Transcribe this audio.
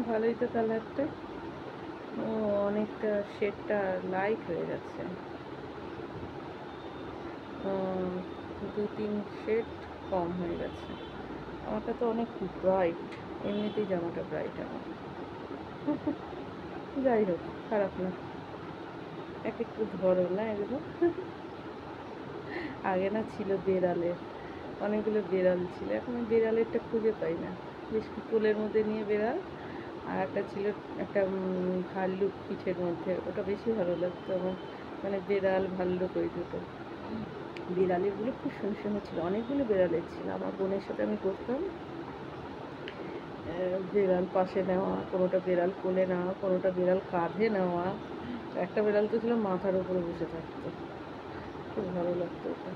ভালোই তো কালারটা। ও, অনেকটা শেডটা লাইট হয়ে গেছে। 2-3 শেড কম হয়ে গেছে। আমারটা তো অনেক ব্রাইট, এমনিতেই জামাটা ব্রাইট আমার। যাই হোক, খারাপ না। এক একটু ধরো না এগুলো। আগে না ছিল বেড়ালের, অনেকগুলো বেড়াল ছিল, এখন ওই বেড়ালেরটা খুঁজে পাই না। বেশ কোলের মধ্যে নিয়ে বেড়াল, আর একটা ছিল একটা ভাল্লুক পিঠের মধ্যে, ওটা বেশি ভালো লাগতো আমার। মানে বেড়াল ভাল্লুক ওই দুটো। বিড়ালেরগুলো খুব সুন্দর সুন্দর ছিল, অনেকগুলো বেড়ালের ছিল। আমার বোনের সাথে আমি করতাম বিড়াল পাশে নেওয়া, কোনোটা বিড়াল কোলে নেওয়া, কোনোটা বিড়াল কাঁধে নেওয়া। একটা বিড়াল তো ছিল মাথার উপরে বসে থাকতো, খুব ভালো লাগতো ওটা।